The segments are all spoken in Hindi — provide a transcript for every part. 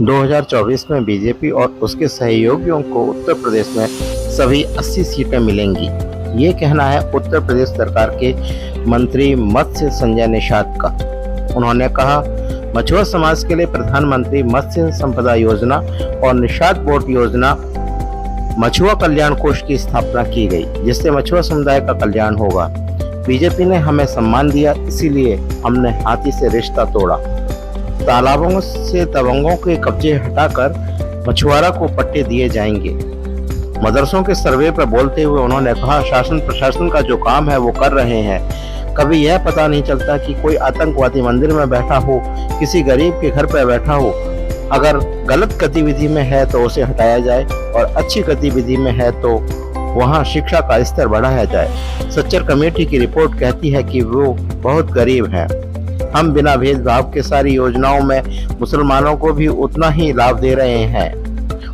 2024 में बीजेपी और उसके सहयोगियों को उत्तर प्रदेश में सभी 80 सीटें मिलेंगी। ये कहना है उत्तर प्रदेश सरकार के मंत्री मत्स्य संजय निषाद का। उन्होंने कहा, मछुआ समाज के लिए प्रधानमंत्री मत्स्य संपदा योजना और निषाद बोट योजना मछुआ कल्याण कोष की स्थापना की गई, जिससे मछुआ समुदाय का कल्याण होगा। बीजेपी ने हमें सम्मान दिया, इसीलिए हमने हाथी से रिश्ता तोड़ा। तालाबों से दबंगों के कब्जे हटाकर मछुआरा को पट्टे दिए जाएंगे। मदरसों के सर्वे पर बोलते हुए उन्होंने कहा, शासन प्रशासन का जो काम है वो कर रहे हैं। कभी यह पता नहीं चलता कि कोई आतंकवादी मंदिर में बैठा हो, किसी गरीब के घर पर बैठा हो। अगर गलत गतिविधि में है तो उसे हटाया जाए और अच्छी गतिविधि में है तो वहां शिक्षा का स्तर बढ़ाया जाए। सच्चर कमेटी की रिपोर्ट कहती है कि वो बहुत गरीब हैं। हम बिना भेदभाव के सारी योजनाओं में मुसलमानों को भी उतना ही लाभ दे रहे हैं।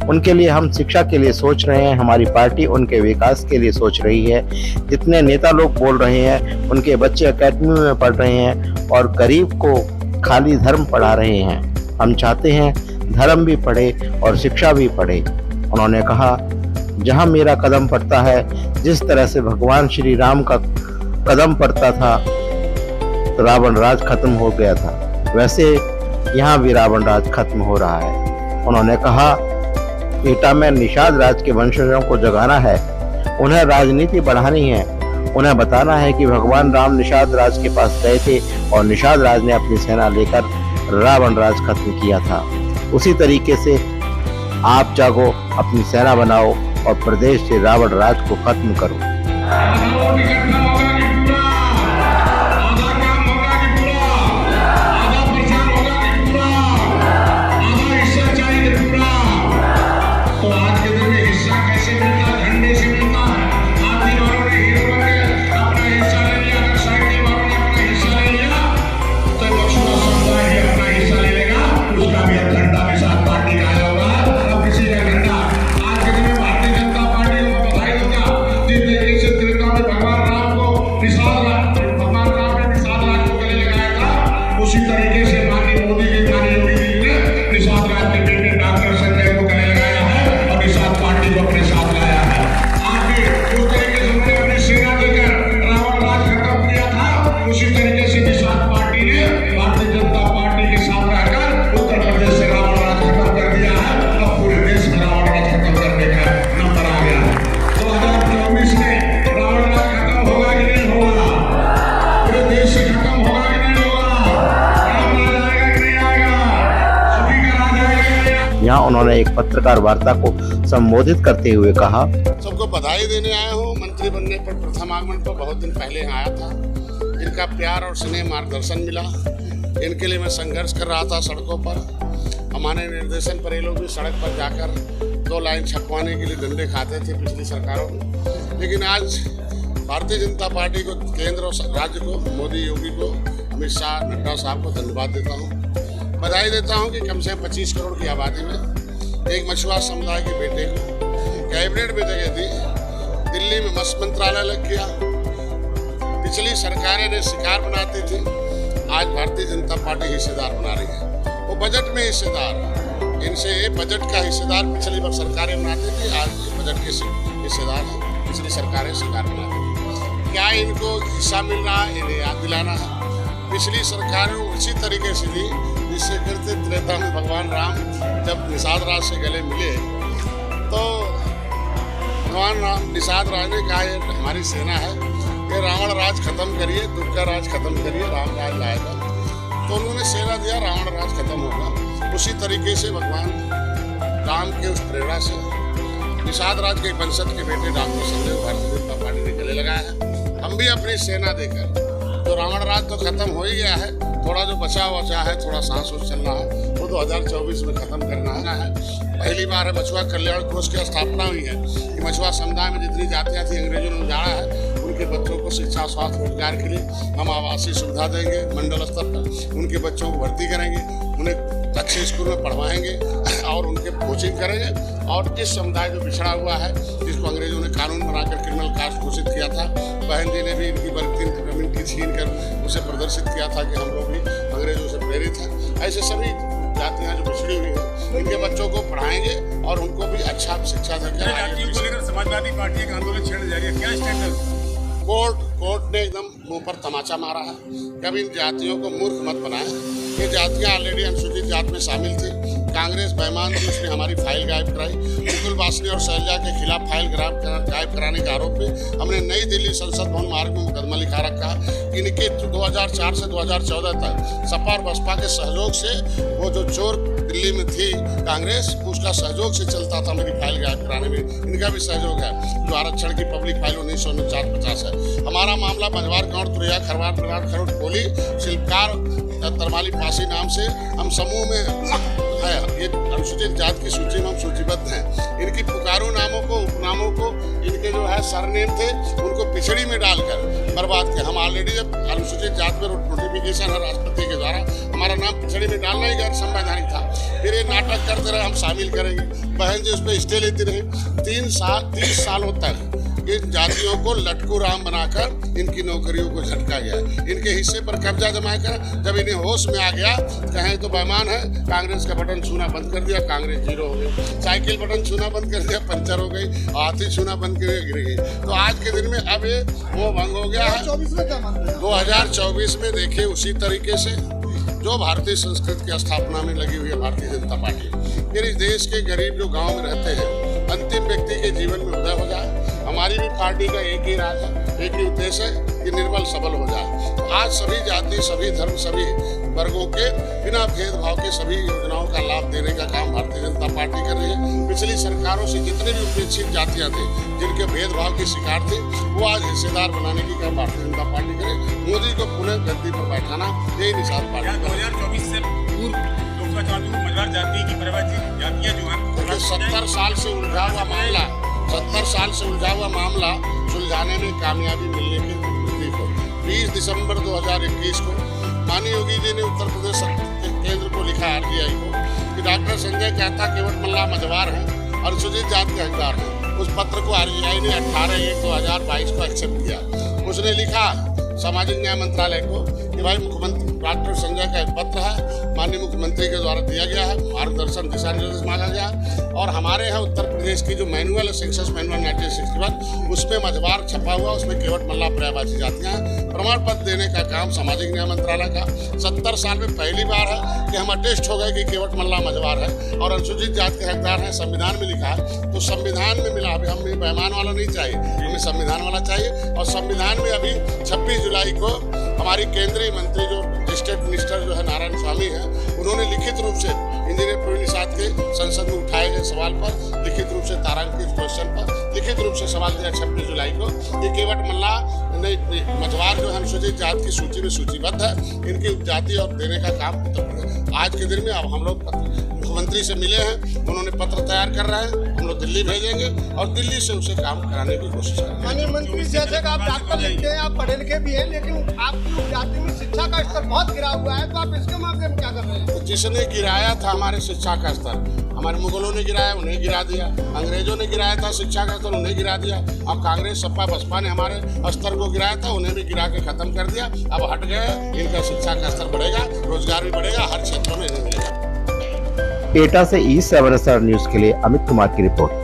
उनके लिए हम शिक्षा के लिए सोच रहे हैं, हमारी पार्टी उनके विकास के लिए सोच रही है। जितने नेता लोग बोल रहे हैं उनके बच्चे एकेडमी में पढ़ रहे हैं और गरीब को खाली धर्म पढ़ा रहे हैं। हम चाहते हैं धर्म भी पढ़े और शिक्षा भी पढ़े। उन्होंने कहा, जहां मेरा कदम पड़ता है, जिस तरह से भगवान श्री राम का कदम पड़ता था, रावण राज खत्म हो गया था, वैसे यहाँ भी रावण राज खत्म हो रहा है। उन्होंने कहा, एटा में निषाद राज के वंशजों को जगाना है, उन्हें राजनीति बढ़ानी है। उन्हें बताना है कि भगवान राम निषाद राज के पास गए थे और निषाद राज ने अपनी सेना लेकर रावण राज खत्म किया था। उसी तरीके से आप जागो, अपनी सेना बनाओ और प्रदेश से रावण राज को खत्म करो। उसी तरीके से माननीय मोदी जी, माननीय योगी जी ने निषाद राज के बेटे डॉक्टर संजय को गले लगाया है और निषाद पार्टी को अपने साथ लाया है। आगे उस तरीके से उन्होंने अपनी सेना देकर रावण राज खत्म किया था, उसी तरीके से निषाद पार्टी ने भारतीय जनता पार्टी के साथ रहकर उत्तर प्रदेश से रावण राज खत्म कर दिया है। अब पूरे देश में रावण राज खत्म करने का नंबर आ गया है। 2024 में रावण राज खत्म होगा कि नहीं होगा? पूरे देश से खत्म होगा कि नहीं होगा? यहाँ उन्होंने एक पत्रकार वार्ता को संबोधित करते हुए कहा, सबको बधाई देने आया हूँ। मंत्री बनने पर प्रथम आगमन पर बहुत दिन पहले यहाँ आया था। इनका प्यार और स्नेह मार्गदर्शन मिला। इनके लिए मैं संघर्ष कर रहा था सड़कों पर। हमारे निर्देशन पर ये लोग भी सड़क पर जाकर 2 लाइन छपवाने के लिए डंडे खाते थे पिछली सरकारों में। लेकिन आज भारतीय जनता पार्टी को, केंद्र और राज्य को, मोदी योगी को, अमित शाह, नड्डा साहब को धन्यवाद देता हूँ, बधाई देता हूं कि कम से कम 25 करोड़ की आबादी में एक मछुआ समुदाय के बेटे को कैबिनेट में जगह दी। दिल्ली में मत्स्य मंत्रालय लग गया। पिछली सरकारें ने शिकार बनाती थी, आज भारतीय जनता पार्टी हिस्सेदार बना रही है। वो बजट में हिस्सेदार, इनसे बजट का हिस्सेदार पिछली बार सरकारें बनाती थी, आज बजट के हिस्सेदार हैं। पिछली सरकारें शिकार बनाती थी। क्या इनको हिस्सा मिल रहा है? इन्हें याद दिलाना है। पिछली सरकारें उसी तरीके से दी जिससे करते त्रेता में भगवान राम जब निषाद राज से गले मिले तो भगवान राम, निषाद राज ने कहा, ये हमारी सेना है, ये रावण राज खत्म करिए, दुख का राज खत्म करिए, राम राज लाएगा। तो उन्होंने सेना दिया, रावण राज खत्म होगा। उसी तरीके से भगवान राम के उस प्रेरणा से निषाद राज के वंशज के बेटे डॉक्टर संजय भारतीय जनता पार्टी ने गले लगाया है। हम भी अपनी सेना देकर, तो रावण राज तो खत्म हो ही गया है, थोड़ा जो बचा है, थोड़ा सांस चलना है, वो 2024 में खत्म करना है। पहली बार है मछुआ कल्याण कोष की स्थापना हुई है कि मछुआ समुदाय में जितनी जातियाँ थी अंग्रेजों ने उजाड़ा है, उनके बच्चों को शिक्षा, स्वास्थ्य, रोजगार के लिए हम आवासीय सुविधा देंगे। मंडल स्तर पर उनके बच्चों को भर्ती करेंगे, उन्हें अच्छे स्कूल में पढ़वाएंगे और उनके कोचिंग करेंगे। और इस समुदाय जो पिछड़ा हुआ है, जिसको अंग्रेजों ने कानून बनाकर क्रिमिनल कास्ट घोषित किया था, बहन जी ने भी इनकी बर्ती की छीन कर उसे प्रदर्शित किया था कि हम लोग भी अंग्रेजों से प्रेरित हैं। ऐसे सभी जातियाँ जो पिछड़ी हुई हैं, बढ़ाएंगे और उनको भी अच्छा शिक्षा देकर जातियों को लेकर समाजवादी पार्टी का आंदोलन छेड़ जा रही है, क्या स्टैंड है? कोर्ट ने एकदम मुंह पर तमाचा मारा है। कभी इन जातियों को मूर्ख मत बनाए। ये जातियां ऑलरेडी अनुसूचित जात में शामिल थी। कांग्रेस बेईमान थी, उसने हमारी फाइल गायब कराई। मुकुल वासनी और शैलजा के खिलाफ फाइल गायब कराने के आरोप में हमने नई दिल्ली संसद भवन मार्ग में मुकदमा लिखा रखा। इनके 2004 से 2014 तक सपा और बसपा के सहयोग से वो जो चोर दिल्ली में थी कांग्रेस, उसका सहयोग से चलता था मेरी फाइल गायब कराने में। इनका भी सहयोग है। जो आरक्षण की पब्लिक फाइल 1949 है। हमारा मामला मझवार गांव तुरैया खरवार प्रधान खरोट कोली शिल्पकार तरमाली पासी नाम से हम समूह में है। ये अनुसूचित जात की सूची में हम सूचीबद्ध हैं। इनकी पुकारों नामों को, उपनामों को, इनके जो है सरनेम थे उनको पिछड़ी में डालकर बर्बाद किया। हम ऑलरेडी जब अनुसूचित जात में नोटिफिकेशन है राष्ट्रपति के द्वारा, हमारा नाम पिछड़ी में डालना ही गैर संवैधानिक था। फिर ये नाटक करते रहे हम शामिल करेंगे, बहन जी उस पर स्टे लेती रही। 30 सालों तक इन जातियों को लटकू राम बनाकर इनकी नौकरियों को झटका गया। इनके हिस्से पर कब्जा जमाकर जब इन्हें होश में आ गया, कहें तो बेईमान है, कांग्रेस का बटन छूना बंद कर दिया, कांग्रेस जीरो हो गई। साइकिल बटन छूना बंद कर दिया, पंचर हो गई। हाथी छूना बंद कर गिर गई। तो आज के दिन में अब ये वो भंग हो गया है। 2024 में देखिए उसी तरीके से जो भारतीय संस्कृति की स्थापना में लगी हुई है भारतीय जनता पार्टी, फिर इस देश के गरीब जो गांव में रहते हैं अंतिम व्यक्ति के जीवन में उदय हो जाए। हमारी भी पार्टी का एक ही राज है, एक ही उद्देश्य है कि निर्बल सबल हो जाए। तो आज सभी जाति, सभी धर्म, सभी वर्गों के बिना भेदभाव के सभी योजनाओं का लाभ देने का काम भारतीय जनता पार्टी कर रही है। पिछली सरकारों से जितने भी उपेक्षित जातियां थी, जिनके भेदभाव की शिकार थी, वो आज हिस्सेदार बनाने की काम भारतीय जनता पार्टी करे। मोदी को पुनः गद्दी पर बैठाना, यही निषाद पार्टी। 2024 से पूर्व लोकसभा चुनाव में मझवार जाति की प्रवासी जातियां जो है 70 साल से उलझा हुआ मामला 70 साल से उलझा हुआ मामला सुलझाने में कामयाबी मिलने की उम्मीद को 20 दिसंबर 2021 को माननीय योगी जी ने उत्तर प्रदेश केंद्र को लिखा RBI को कि डॉक्टर संजय कहता केवट मल्ला मझवार है और अनुसूचित जात के हकदार है। उस पत्र को RBI ने 18/1/2022 को एक्सेप्ट किया। उसने लिखा सामाजिक न्याय मंत्रालय को कि भाई मुख्यमंत्री डॉक्टर संजय का एक पत्र है, माननीय मुख्यमंत्री के द्वारा दिया गया है, मार्गदर्शन दिशा निर्देश मांगा गया। और हमारे यहाँ उत्तर प्रदेश की जो मैनुअल है, सेंसस मैनुअल 1961, उसमें मझवार छपा हुआ, उसमें केवट मल्ला पर्यायवाची जातियाँ हैं। प्रमाण पत्र देने का काम सामाजिक न्याय मंत्रालय का। 70 साल में पहली बार है कि हम अटेस्ट हो गए कि केवट मल्ला मझवार है और अनुसूचित जात के हकदार हैं। संविधान में लिखा है तो संविधान में मिला। अभी हमें बेईमान वाला नहीं चाहिए, हमें संविधान वाला चाहिए। और संविधान में अभी 26 जुलाई को हमारी केंद्रीय मंत्री जो स्टेट मिनिस्टर जो है नारायण स्वामी है, उन्होंने लिखित रूप से इंजीनियर प्रवीण निषाद के संसद में उठाए गए सवाल पर लिखित रूप से तारांकित क्वेश्चन पर लिखित रूप से सवाल दिया 26 जुलाई को। ये केवट मल्ला मझवार जो है अनुसूचित जात की सूची में सूचीबद्ध है। इनकी उपजाति और देने का काम उत्तर प्रदेश। आज के दिन में अब हम लोग मुख्यमंत्री से मिले हैं, उन्होंने पत्र तैयार कर रहे हैं, हम लोग दिल्ली भेजेंगे और दिल्ली से उसे काम कराने की कोशिश करेंगे। माननीय मंत्री, जैसे आप डॉक्टर लिखते हैं, आप पढ़े लिखे भी हैं, लेकिन आपकी जाति में शिक्षा का स्तर बहुत गिरा हुआ है, तो आप इसके मामले में क्या कर रहे हैं? तो जिसने गिराया था हमारे शिक्षा का स्तर, हमारे मुगलों ने गिराया, उन्हें गिरा दिया। अंग्रेजों ने गिराया था शिक्षा का स्तर, उन्हें गिरा दिया। अब कांग्रेस सपा बसपा ने हमारे स्तर को गिराया था, उन्हें भी गिरा के खत्म कर दिया। अब हट गए, इनका शिक्षा का स्तर बढ़ेगा, रोजगार भी बढ़ेगा, हर क्षेत्रों में इन्हें मिलेगा। एटा से ई7 न्यूज के लिए अमित कुमार की रिपोर्ट।